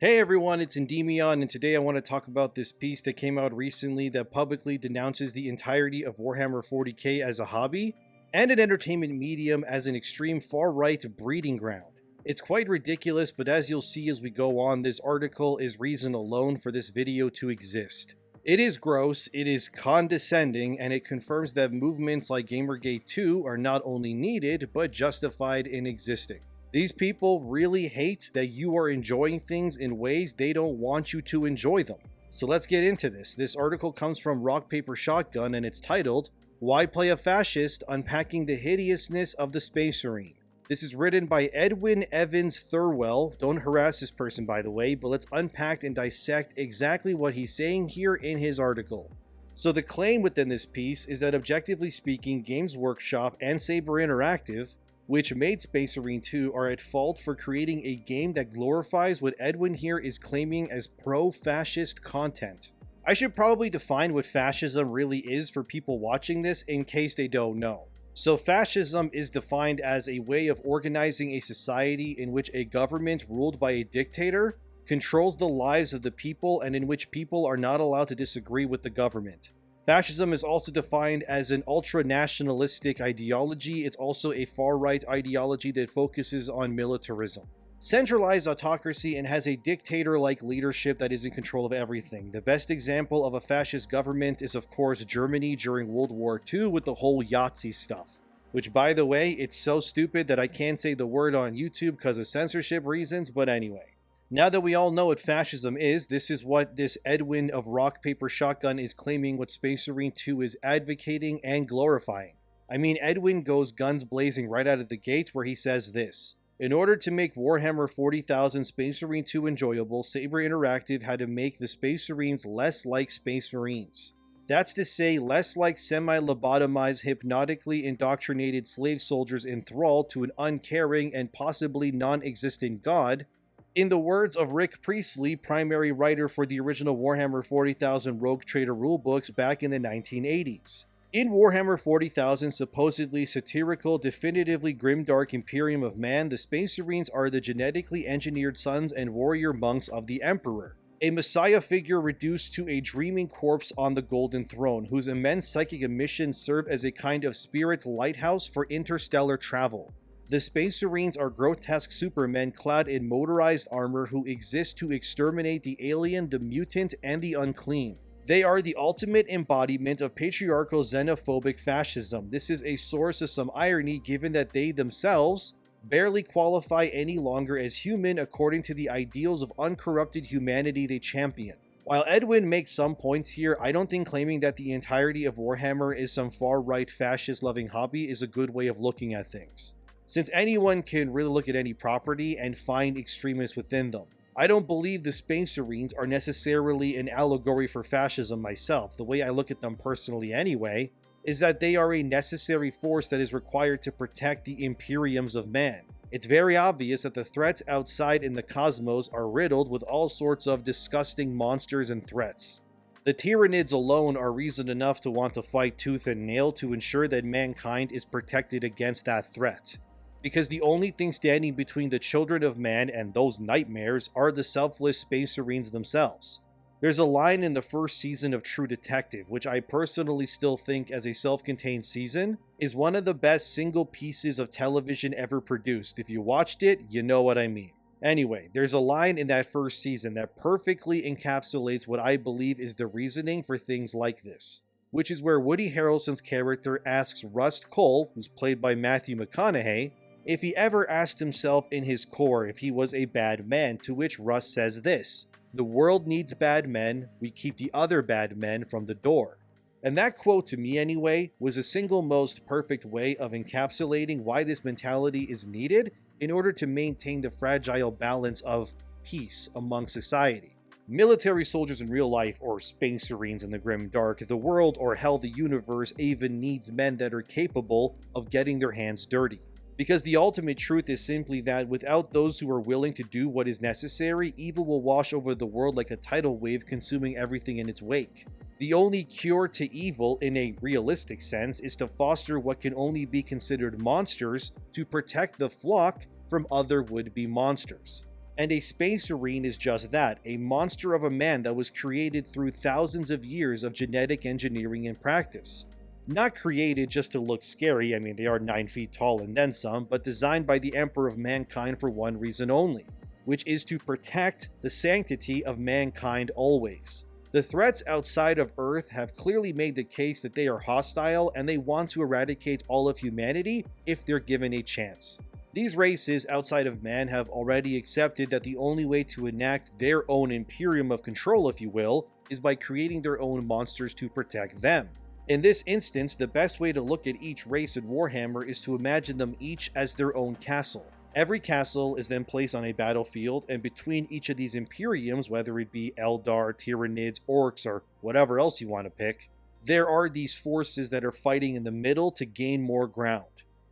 Hey everyone, it's ENDYMION, and today I want to talk about this piece that came out recently that publicly denounces the entirety of Warhammer 40K as a hobby, and an entertainment medium as an extreme far-right breeding ground. It's quite ridiculous, but as you'll see as we go on, this article is reason alone for this video to exist. It is gross, it is condescending, and it confirms that movements like Gamergate 2 are not only needed, but justified in existing. These people really hate that you are enjoying things in ways they don't want you to enjoy them. So let's get into this. This article comes from Rock Paper Shotgun and it's titled, Why Play a Fascist? Unpacking the Hideousness of the Space Marine. This is written by Edwin Evans Thurwell. Don't harass this person, by the way, but let's unpack and dissect exactly what he's saying here in his article. So the claim within this piece is that objectively speaking, Games Workshop and Saber Interactive, which made Space Marine 2, are at fault for creating a game that glorifies what Edwin here is claiming as pro-fascist content. I should probably define what fascism really is for people watching this in case they don't know. So fascism is defined as a way of organizing a society in which a government ruled by a dictator controls the lives of the people and in which people are not allowed to disagree with the government. Fascism is also defined as an ultra-nationalistic ideology. It's also a far-right ideology that focuses on militarism, centralized autocracy, and has a dictator-like leadership that is in control of everything. The best example of a fascist government is, of course, Germany during World War II with the whole Yahtzee stuff. Which, by the way, it's so stupid that I can't say the word on YouTube because of censorship reasons, but anyway. Now that we all know what fascism is, this is what this Edwin of Rock Paper Shotgun is claiming what Space Marine 2 is advocating and glorifying. I mean, Edwin goes guns blazing right out of the gate where he says this. In order to make Warhammer 40,000 Space Marine 2 enjoyable, Saber Interactive had to make the Space Marines less like Space Marines. That's to say, less like semi-lobotomized, hypnotically indoctrinated slave soldiers enthralled to an uncaring and possibly non-existent god. In the words of Rick Priestley, primary writer for the original Warhammer 40,000 Rogue Trader rulebooks back in the 1980s. In Warhammer 40,000's supposedly satirical, definitively grimdark Imperium of Man, the Space Marines are the genetically engineered sons and warrior monks of the Emperor, a messiah figure reduced to a dreaming corpse on the Golden Throne, whose immense psychic emissions serve as a kind of spirit lighthouse for interstellar travel. The Space Marines are grotesque supermen clad in motorized armor who exist to exterminate the alien, the mutant, and the unclean. They are the ultimate embodiment of patriarchal xenophobic fascism. This is a source of some irony given that they themselves barely qualify any longer as human according to the ideals of uncorrupted humanity they champion. While Edwin makes some points here, I don't think claiming that the entirety of Warhammer is some far-right fascist-loving hobby is a good way of looking at things, since anyone can really look at any property and find extremists within them. I don't believe the Space Marines are necessarily an allegory for fascism myself. The way I look at them personally anyway, is that they are a necessary force that is required to protect the Imperiums of man. It's very obvious that the threats outside in the cosmos are riddled with all sorts of disgusting monsters and threats. The Tyranids alone are reason enough to want to fight tooth and nail to ensure that mankind is protected against that threat. Because the only thing standing between the children of man and those nightmares are the selfless Space Marines themselves. There's a line in the first season of True Detective, which I personally still think as a self-contained season, is one of the best single pieces of television ever produced. If you watched it, you know what I mean. Anyway, there's a line in that first season that perfectly encapsulates what I believe is the reasoning for things like this, which is where Woody Harrelson's character asks Rust Cole, who's played by Matthew McConaughey, if he ever asked himself in his core if he was a bad man, to which Russ says this, "The world needs bad men, we keep the other bad men from the door." And that quote, to me anyway, was the single most perfect way of encapsulating why this mentality is needed in order to maintain the fragile balance of peace among society. Military soldiers in real life, or Space Marines in the grim dark, the world, or hell, the universe even needs men that are capable of getting their hands dirty. Because the ultimate truth is simply that without those who are willing to do what is necessary, evil will wash over the world like a tidal wave, consuming everything in its wake. The only cure to evil, in a realistic sense, is to foster what can only be considered monsters to protect the flock from other would-be monsters. And a space marine is just that, a monster of a man that was created through thousands of years of genetic engineering in practice. Not created just to look scary, I mean they are 9 feet tall and then some, but designed by the Emperor of Mankind for one reason only, which is to protect the sanctity of mankind always. The threats outside of Earth have clearly made the case that they are hostile and they want to eradicate all of humanity if they're given a chance. These races outside of man have already accepted that the only way to enact their own imperium of control, if you will, is by creating their own monsters to protect them. In this instance, the best way to look at each race in Warhammer is to imagine them each as their own castle. Every castle is then placed on a battlefield, and between each of these Imperiums, whether it be Eldar, Tyranids, Orcs, or whatever else you want to pick, there are these forces that are fighting in the middle to gain more ground.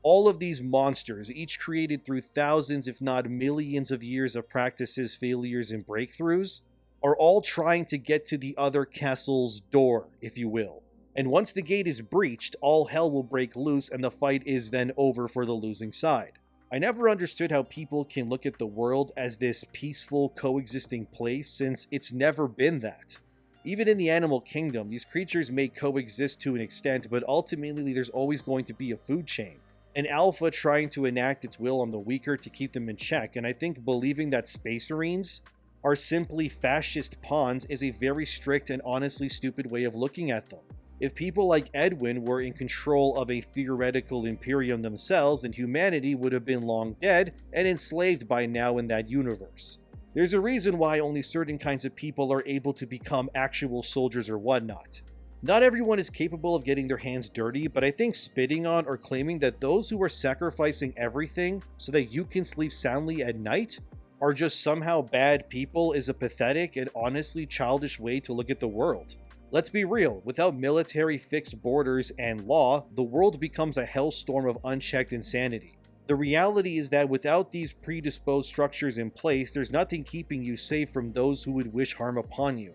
All of these monsters, each created through thousands if not millions of years of practices, failures, and breakthroughs, are all trying to get to the other castle's door, if you will. And once the gate is breached, all hell will break loose and the fight is then over for the losing side. I never understood how people can look at the world as this peaceful, coexisting place, since it's never been that. Even in the animal kingdom, these creatures may coexist to an extent, but ultimately there's always going to be a food chain. An alpha trying to enact its will on the weaker to keep them in check, and I think believing that space marines are simply fascist pawns is a very strict and honestly stupid way of looking at them. If people like Edwin were in control of a theoretical imperium themselves, then humanity would have been long dead and enslaved by now in that universe. There's a reason why only certain kinds of people are able to become actual soldiers or whatnot. Not everyone is capable of getting their hands dirty, but I think spitting on or claiming that those who are sacrificing everything so that you can sleep soundly at night are just somehow bad people is a pathetic and honestly childish way to look at the world. Let's be real, without military fixed borders and law, the world becomes a hellstorm of unchecked insanity. The reality is that without these predisposed structures in place, there's nothing keeping you safe from those who would wish harm upon you.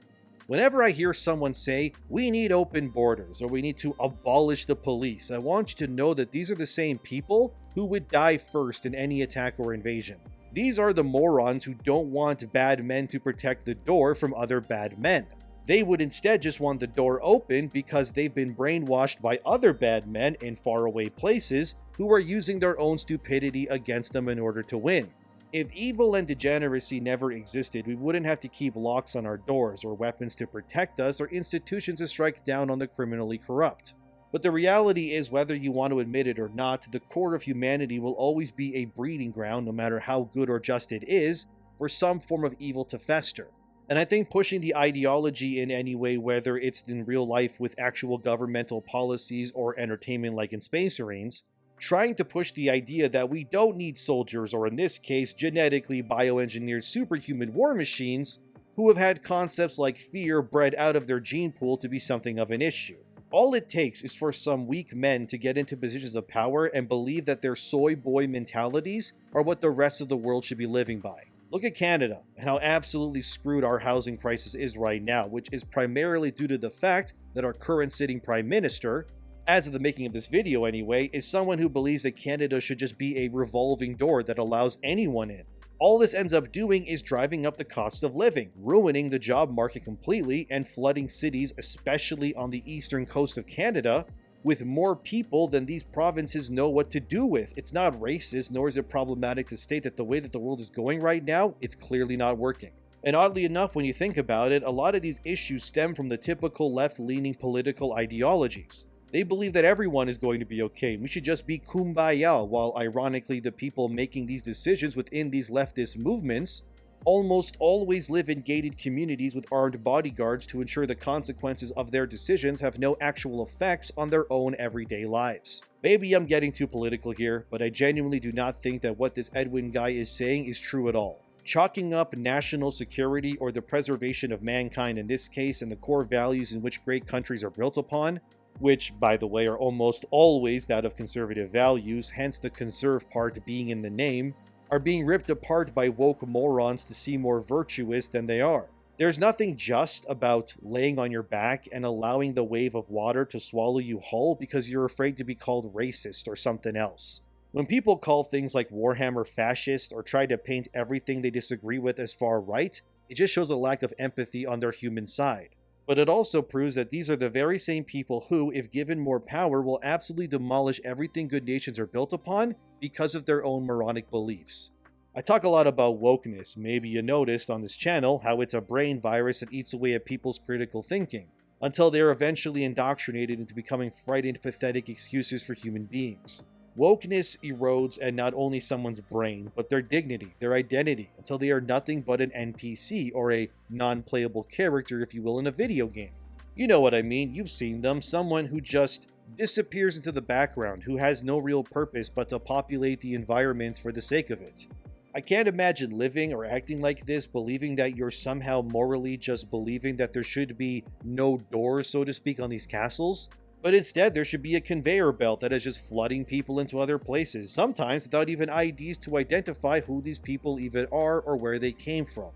Whenever I hear someone say, we need open borders, or we need to abolish the police, I want you to know that these are the same people who would die first in any attack or invasion. These are the morons who don't want bad men to protect the door from other bad men. They would instead just want the door open because they've been brainwashed by other bad men in faraway places who are using their own stupidity against them in order to win. If evil and degeneracy never existed, we wouldn't have to keep locks on our doors, or weapons to protect us, or institutions to strike down on the criminally corrupt. But the reality is, whether you want to admit it or not, the core of humanity will always be a breeding ground, no matter how good or just it is, for some form of evil to fester. And I think pushing the ideology in any way, whether it's in real life with actual governmental policies or entertainment like in Space Marines, trying to push the idea that we don't need soldiers, or in this case, genetically bioengineered superhuman war machines, who have had concepts like fear bred out of their gene pool to be something of an issue. All it takes is for some weak men to get into positions of power and believe that their soy boy mentalities are what the rest of the world should be living by. Look at Canada and how absolutely screwed our housing crisis is right now, which is primarily due to the fact that our current sitting Prime Minister, as of the making of this video anyway, is someone who believes that Canada should just be a revolving door that allows anyone in. All this ends up doing is driving up the cost of living, ruining the job market completely, and flooding cities, especially on the eastern coast of Canada, with more people than these provinces know what to do with. It's not racist, nor is it problematic to state that the way that the world is going right now, it's clearly not working. And oddly enough, when you think about it, a lot of these issues stem from the typical left-leaning political ideologies. They believe that everyone is going to be okay, we should just be kumbaya, while ironically the people making these decisions within these leftist movements almost always live in gated communities with armed bodyguards to ensure the consequences of their decisions have no actual effects on their own everyday lives. Maybe I'm getting too political here, but I genuinely do not think that what this Edwin guy is saying is true at all. Chalking up national security or the preservation of mankind in this case and the core values in which great countries are built upon, which, by the way, are almost always that of conservative values, hence the conserve part being in the name, are being ripped apart by woke morons to seem more virtuous than they are. There's nothing just about laying on your back and allowing the wave of water to swallow you whole because you're afraid to be called racist or something else. When people call things like Warhammer fascist or try to paint everything they disagree with as far right, it just shows a lack of empathy on their human side. But it also proves that these are the very same people who, if given more power, will absolutely demolish everything good nations are built upon because of their own moronic beliefs. I talk a lot about wokeness. Maybe you noticed on this channel how it's a brain virus that eats away at people's critical thinking, until they are eventually indoctrinated into becoming frightened, pathetic excuses for human beings. Wokeness erodes at not only someone's brain, but their dignity, their identity, until they are nothing but an NPC, or a non-playable character, if you will, in a video game. You know what I mean, you've seen them, someone who just disappears into the background, who has no real purpose but to populate the environment for the sake of it. I can't imagine living or acting like this, believing that you're somehow morally just believing that there should be no doors, so to speak, on these castles. But instead, there should be a conveyor belt that is just flooding people into other places, sometimes without even IDs to identify who these people even are or where they came from.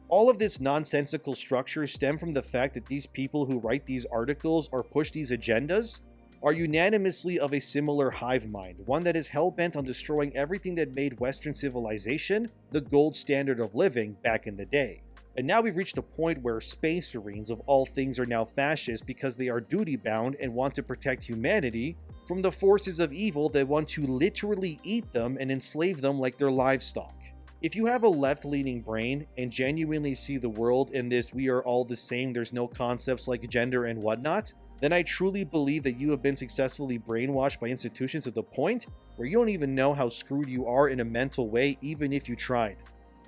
All of this nonsensical structure stem from the fact that these people who write these articles or push these agendas are unanimously of a similar hive mind, one that is hell-bent on destroying everything that made Western civilization the gold standard of living back in the day. And now we've reached a point where Space Marines of all things are now fascist because they are duty-bound and want to protect humanity from the forces of evil that want to literally eat them and enslave them like their livestock. If you have a left-leaning brain and genuinely see the world in this we are all the same, there's no concepts like gender and whatnot, then I truly believe that you have been successfully brainwashed by institutions to the point where you don't even know how screwed you are in a mental way even if you tried.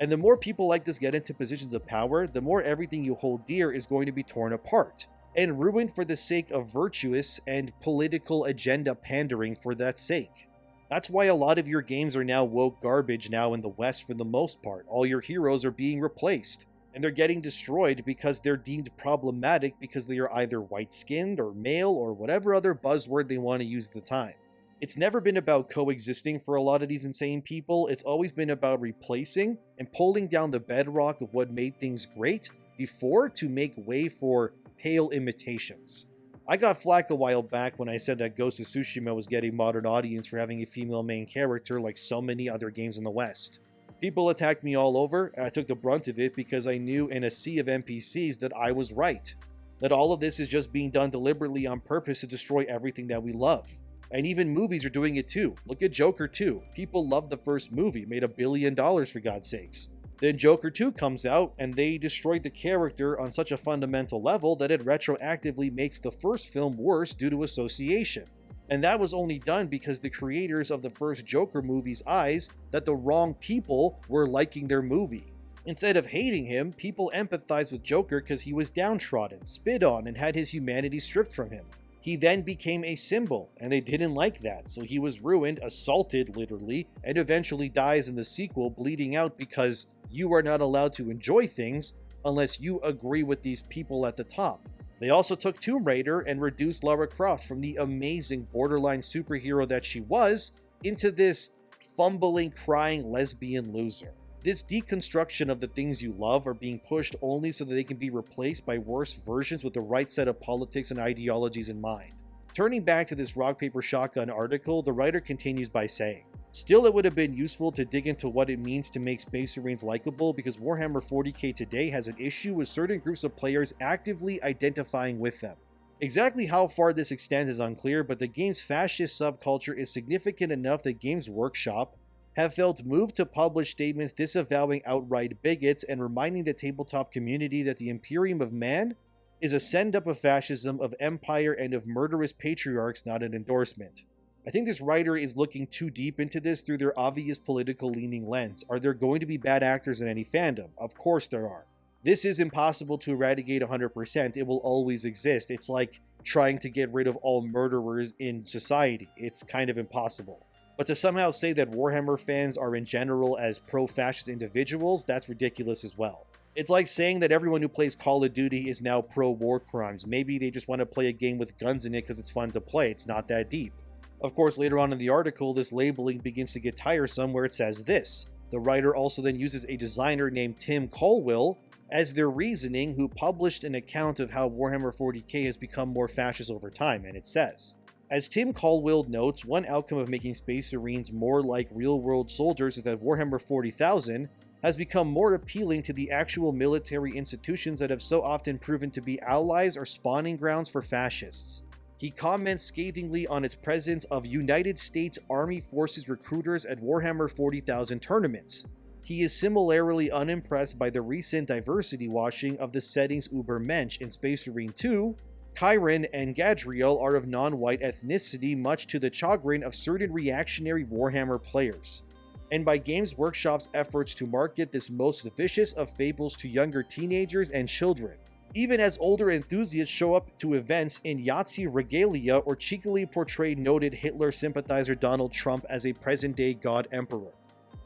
And the more people like this get into positions of power, the more everything you hold dear is going to be torn apart and ruined for the sake of virtuous and political agenda pandering for that sake. That's why a lot of your games are now woke garbage now in the West for the most part. All your heroes are being replaced, and they're getting destroyed because they're deemed problematic because they are either white-skinned or male or whatever other buzzword they want to use at the time. It's never been about coexisting for a lot of these insane people, it's always been about replacing and pulling down the bedrock of what made things great before to make way for pale imitations. I got flack a while back when I said that Ghost of Tsushima was getting modern audience for having a female main character like so many other games in the West. People attacked me all over, and I took the brunt of it because I knew in a sea of NPCs that I was right. That all of this is just being done deliberately on purpose to destroy everything that we love. And even movies are doing it too. Look at Joker 2. People loved the first movie, made $1 billion for God's sakes. Then Joker 2 comes out and they destroyed the character on such a fundamental level that it retroactively makes the first film worse due to association. And that was only done because the creators of the first Joker movie's eyes that the wrong people were liking their movie. Instead of hating him, people empathized with Joker because he was downtrodden, spit on, and had his humanity stripped from him. He then became a symbol, and they didn't like that, so he was ruined, assaulted literally, and eventually dies in the sequel bleeding out because you are not allowed to enjoy things unless you agree with these people at the top. They also took Tomb Raider and reduced Lara Croft from the amazing borderline superhero that she was into this fumbling, crying lesbian loser. This deconstruction of the things you love are being pushed only so that they can be replaced by worse versions with the right set of politics and ideologies in mind. Turning back to this Rock Paper Shotgun article, the writer continues by saying, "Still, it would have been useful to dig into what it means to make Space Marines likable because Warhammer 40K today has an issue with certain groups of players actively identifying with them. Exactly how far this extends is unclear, but the game's fascist subculture is significant enough that Games Workshop have felt moved to publish statements disavowing outright bigots and reminding the tabletop community that the Imperium of Man is a send-up of fascism, of empire, and of murderous patriarchs, not an endorsement." I think this writer is looking too deep into this through their obvious political leaning lens. Are there going to be bad actors in any fandom? Of course there are. This is impossible to eradicate 100%, it will always exist. It's like trying to get rid of all murderers in society. It's kind of impossible. But to somehow say that Warhammer fans are in general as pro-fascist individuals, that's ridiculous as well. It's like saying that everyone who plays Call of Duty is now pro-war crimes. Maybe they just want to play a game with guns in it because it's fun to play. It's not that deep. Of course, later on in the article, this labeling begins to get tiresome where it says this. The writer also then uses a designer named Tim Colwell as their reasoning, who published an account of how Warhammer 40K has become more fascist over time, and it says, As Tim Caldwell notes, one outcome of making Space Marines more like real-world soldiers is that Warhammer 40,000 has become more appealing to the actual military institutions that have so often proven to be allies or spawning grounds for fascists. He comments scathingly on its presence of United States Army Forces recruiters at Warhammer 40,000 tournaments. He is similarly unimpressed by the recent diversity washing of the settings Ubermensch in Space Marine 2. Chiron and Gadriel are of non-white ethnicity, much to the chagrin of certain reactionary Warhammer players, and by Games Workshop's efforts to market this most vicious of fables to younger teenagers and children, even as older enthusiasts show up to events in Yahtzee regalia or cheekily portray noted Hitler sympathizer Donald Trump as a present-day God Emperor.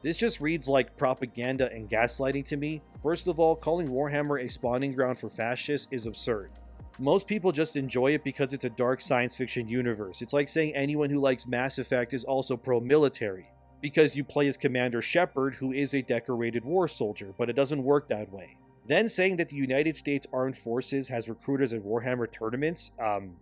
This just reads like propaganda and gaslighting to me. First of all, calling Warhammer a spawning ground for fascists is absurd. Most people just enjoy it because it's a dark science fiction universe. It's like saying anyone who likes Mass Effect is also pro-military, because you play as Commander Shepard, who is a decorated war soldier, but it doesn't work that way. Then saying that the United States Armed Forces has recruiters at Warhammer tournaments,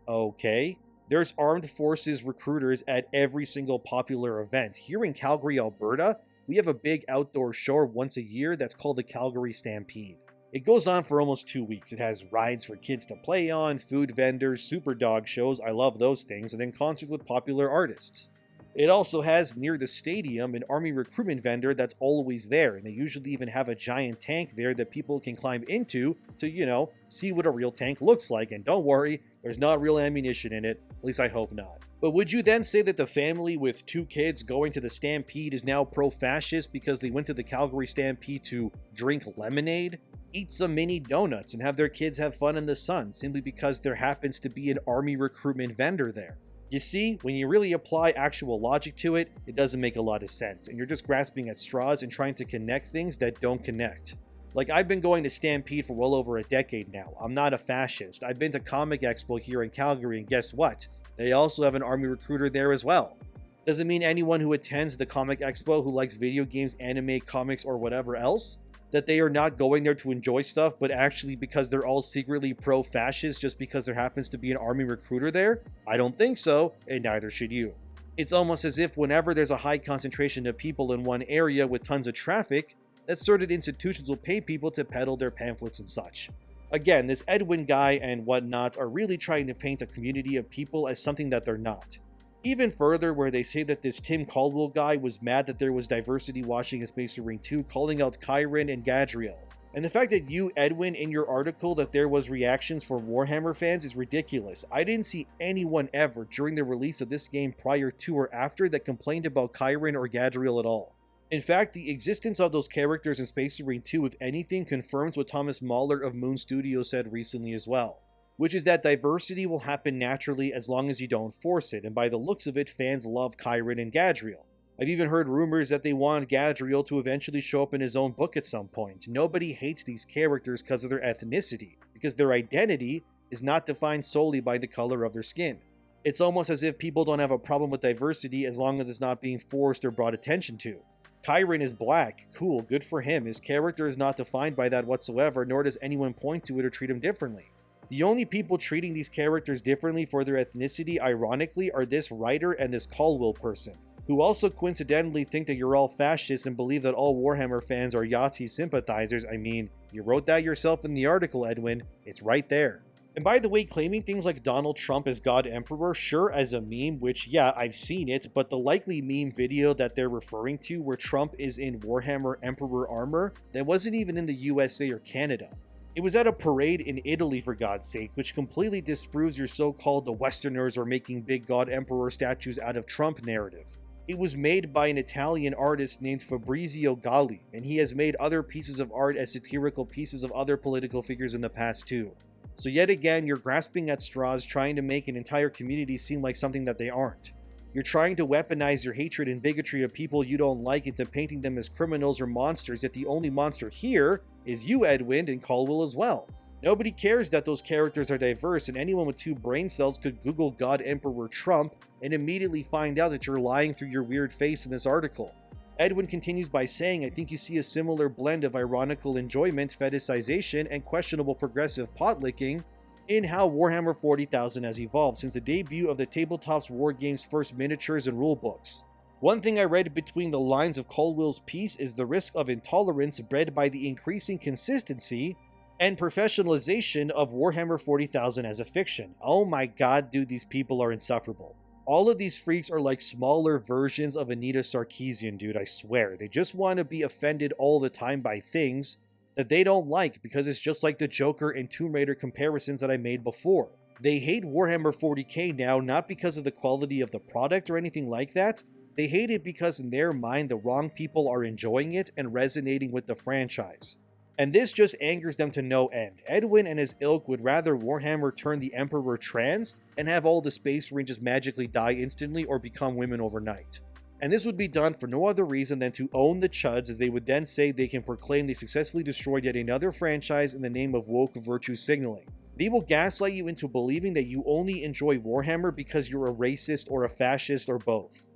okay. There's Armed Forces recruiters at every single popular event. Here in Calgary, Alberta, we have a big outdoor show once a year that's called the Calgary Stampede. It goes on for almost 2 weeks. It has rides for kids to play on, food vendors, super dog shows, I love those things, and then concerts with popular artists. It also has, near the stadium, an army recruitment vendor that's always there, and they usually even have a giant tank there that people can climb into to, see what a real tank looks like, and don't worry, there's not real ammunition in it, at least I hope not. But would you then say that the family with 2 kids going to the Stampede is now pro-fascist because they went to the Calgary Stampede to drink lemonade, eat some mini donuts, and have their kids have fun in the sun simply because there happens to be an army recruitment vendor there? You see, when you really apply actual logic to it, it doesn't make a lot of sense, and you're just grasping at straws and trying to connect things that don't connect. Like, I've been going to Stampede for well over a decade now. I'm not a fascist. I've been to Comic Expo here in Calgary, and guess what? They also have an army recruiter there as well. Doesn't mean anyone who attends the Comic Expo who likes video games, anime, comics, or whatever else, that they are not going there to enjoy stuff, but actually because they're all secretly pro-fascist just because there happens to be an army recruiter there? I don't think so, and neither should you. It's almost as if whenever there's a high concentration of people in one area with tons of traffic, that certain institutions will pay people to peddle their pamphlets and such. Again, this Edwin guy and whatnot are really trying to paint a community of people as something that they're not. Even further, where they say that this Tim Caldwell guy was mad that there was diversity washing in Space Marine 2, calling out Chiron and Gadriel. And the fact that you, Edwin, in your article that there was reactions from Warhammer fans is ridiculous. I didn't see anyone ever during the release of this game prior to or after that complained about Chiron or Gadriel at all. In fact, the existence of those characters in Space Marine 2, if anything, confirms what Thomas Mahler of Moon Studio said recently as well, which is that diversity will happen naturally as long as you don't force it, and by the looks of it, fans love Chiron and Gadriel. I've even heard rumors that they want Gadriel to eventually show up in his own book at some point. Nobody hates these characters because of their ethnicity, because their identity is not defined solely by the color of their skin. It's almost as if people don't have a problem with diversity as long as it's not being forced or brought attention to. Chiron is black, cool, good for him. His character is not defined by that whatsoever, nor does anyone point to it or treat him differently. The only people treating these characters differently for their ethnicity, ironically, are this writer and this Caldwell person, who also coincidentally think that you're all fascists and believe that all Warhammer fans are Yahtzee sympathizers. I mean, you wrote that yourself in the article, Edwin. It's right there. And by the way, claiming things like Donald Trump as God Emperor, sure, as a meme, which, yeah, I've seen it, but the likely meme video that they're referring to where Trump is in Warhammer Emperor armor, that wasn't even in the USA or Canada. It was at a parade in Italy, for God's sake, which completely disproves your so-called the Westerners are making big God Emperor statues out of Trump narrative. It was made by an Italian artist named Fabrizio Galli, and he has made other pieces of art as satirical pieces of other political figures in the past too. So yet again, you're grasping at straws trying to make an entire community seem like something that they aren't. You're trying to weaponize your hatred and bigotry of people you don't like into painting them as criminals or monsters, yet the only monster here is you, Edwin, and Caldwell as well. Nobody cares that those characters are diverse, and anyone with 2 brain cells could Google God Emperor Trump and immediately find out that you're lying through your weird face in this article. Edwin continues by saying, I think you see a similar blend of ironical enjoyment, fetishization, and questionable progressive pot licking in how Warhammer 40,000 has evolved since the debut of the tabletop's wargame's first miniatures and rulebooks. One thing I read between the lines of Colwell's piece is the risk of intolerance bred by the increasing consistency and professionalization of Warhammer 40,000 as a fiction. Oh my god, dude, these people are insufferable. All of these freaks are like smaller versions of Anita Sarkeesian, dude, I swear. They just want to be offended all the time by things that they don't like because it's just like the Joker and Tomb Raider comparisons that I made before. They hate Warhammer 40k now not because of the quality of the product or anything like that. They hate it because in their mind the wrong people are enjoying it and resonating with the franchise. And this just angers them to no end. Edwin and his ilk would rather Warhammer turn the Emperor trans and have all the Space Marines magically die instantly or become women overnight. And this would be done for no other reason than to own the chuds, as they would then say they can proclaim they successfully destroyed yet another franchise in the name of woke virtue signaling. They will gaslight you into believing that you only enjoy Warhammer because you're a racist or a fascist or both.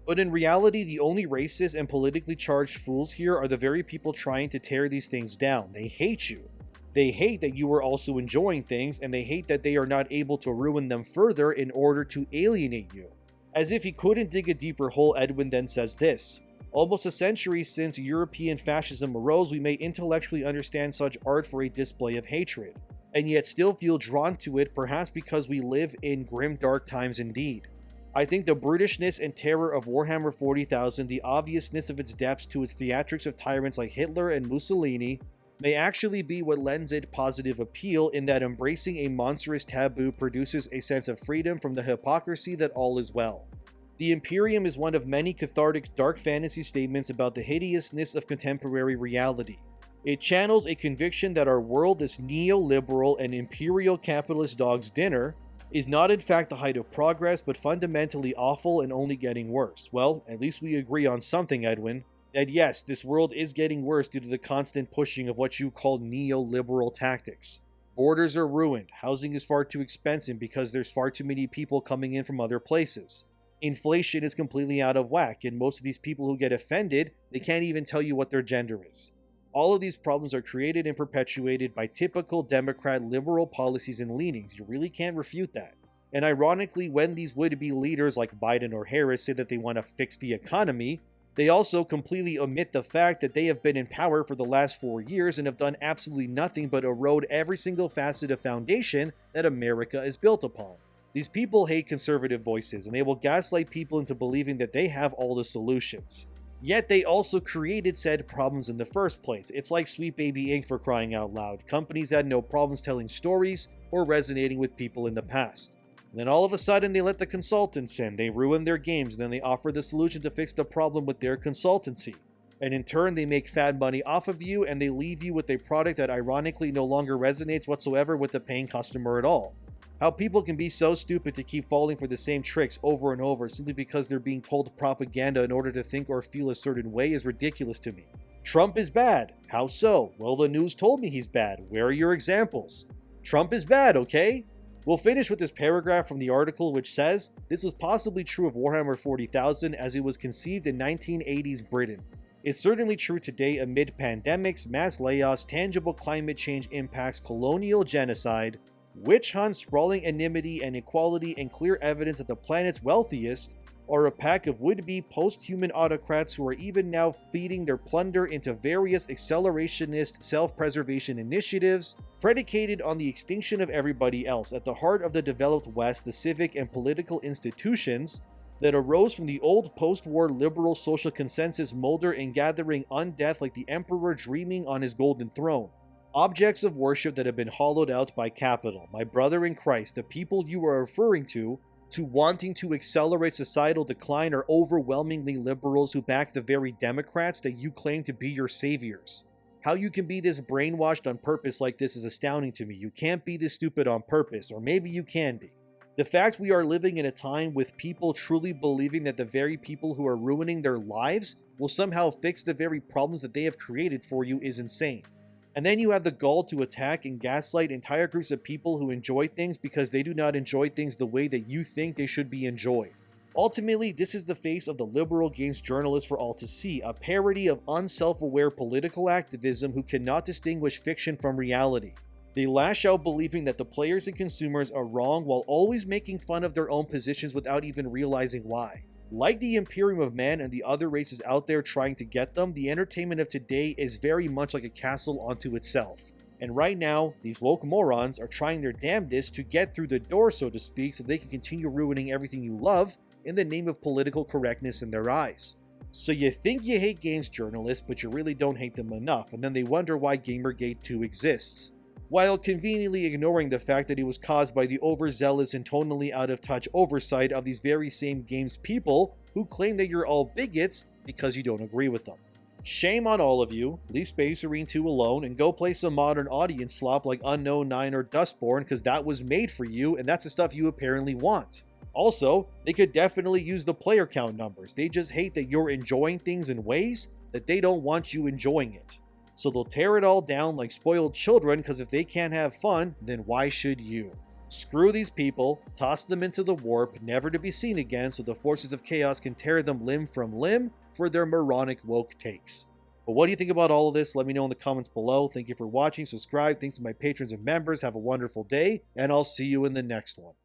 But in reality, the only racist and politically charged fools here are the very people trying to tear these things down. They hate you. They hate that you are also enjoying things, and they hate that they are not able to ruin them further in order to alienate you. As if he couldn't dig a deeper hole, Edwin then says this: almost a century since European fascism arose, we may intellectually understand such art for a display of hatred, and yet still feel drawn to it, perhaps because we live in grim dark times indeed. I think the brutishness and terror of Warhammer 40,000, the obviousness of its depths to its theatrics of tyrants like Hitler and Mussolini, may actually be what lends it positive appeal, in that embracing a monstrous taboo produces a sense of freedom from the hypocrisy that all is well. The Imperium is one of many cathartic dark fantasy statements about the hideousness of contemporary reality. It channels a conviction that our world, this neoliberal and imperial capitalist dog's dinner, is not in fact the height of progress, but fundamentally awful and only getting worse. Well, at least we agree on something, Edwin. That yes, this world is getting worse due to the constant pushing of what you call neoliberal tactics. Borders are ruined, housing is far too expensive because there's far too many people coming in from other places. Inflation is completely out of whack, and most of these people who get offended, they can't even tell you what their gender is. All of these problems are created and perpetuated by typical Democrat liberal policies and leanings. You really can't refute that. And ironically, when these would-be leaders like Biden or Harris say that they want to fix the economy, they also completely omit the fact that they have been in power for the last 4 years and have done absolutely nothing but erode every single facet of foundation that America is built upon. These people hate conservative voices, and they will gaslight people into believing that they have all the solutions. Yet they also created said problems in the first place. It's like Sweet Baby Inc. for crying out loud. Companies had no problems telling stories or resonating with people in the past. And then all of a sudden they let the consultants in. They ruin their games, and then they offer the solution to fix the problem with their consultancy. And in turn they make fat money off of you, and they leave you with a product that ironically no longer resonates whatsoever with the paying customer at all. How people can be so stupid to keep falling for the same tricks over and over simply because they're being told propaganda in order to think or feel a certain way is ridiculous to me. Trump is bad. How so? Well, the news told me he's bad. Where are your examples? Trump is bad, okay? We'll finish with this paragraph from the article which says, this was possibly true of Warhammer 40,000 as it was conceived in 1980s Britain. It's certainly true today amid pandemics, mass layoffs, tangible climate change impacts, colonial genocide, witch hunts, sprawling enmity and inequality, and clear evidence that the planet's wealthiest are a pack of would-be post-human autocrats who are even now feeding their plunder into various accelerationist self-preservation initiatives predicated on the extinction of everybody else. At the heart of the developed West, the civic and political institutions that arose from the old post-war liberal social consensus molder and gathering undeath like the emperor dreaming on his golden throne. Objects of worship that have been hollowed out by capital. My brother in Christ, the people you are referring to wanting to accelerate societal decline are overwhelmingly liberals who back the very Democrats that you claim to be your saviors. How you can be this brainwashed on purpose like this is astounding to me. You can't be this stupid on purpose, or maybe you can be. The fact we are living in a time with people truly believing that the very people who are ruining their lives will somehow fix the very problems that they have created for you is insane. And then you have the gall to attack and gaslight entire groups of people who enjoy things because they do not enjoy things the way that you think they should be enjoyed. Ultimately, this is the face of the liberal games journalist for all to see, a parody of unself-aware political activism who cannot distinguish fiction from reality. They lash out believing that the players and consumers are wrong while always making fun of their own positions without even realizing why. Like the Imperium of Man and the other races out there trying to get them, the entertainment of today is very much like a castle unto itself. And right now, these woke morons are trying their damnedest to get through the door, so to speak, so they can continue ruining everything you love in the name of political correctness in their eyes. So you think you hate games journalists, but you really don't hate them enough, and then they wonder why Gamergate 2 exists, while conveniently ignoring the fact that it was caused by the overzealous and tonally out-of-touch oversight of these very same games people who claim that you're all bigots because you don't agree with them. Shame on all of you, leave Space Marine 2 alone and go play some modern audience slop like Unknown 9 or Dustborn, because that was made for you and that's the stuff you apparently want. Also, they could definitely use the player count numbers, they just hate that you're enjoying things in ways that they don't want you enjoying it. So they'll tear it all down like spoiled children, because if they can't have fun, then why should you? Screw these people, toss them into the warp, never to be seen again, so the forces of chaos can tear them limb from limb for their moronic woke takes. But what do you think about all of this? Let me know in the comments below. Thank you for watching, subscribe, thanks to my patrons and members, have a wonderful day, and I'll see you in the next one.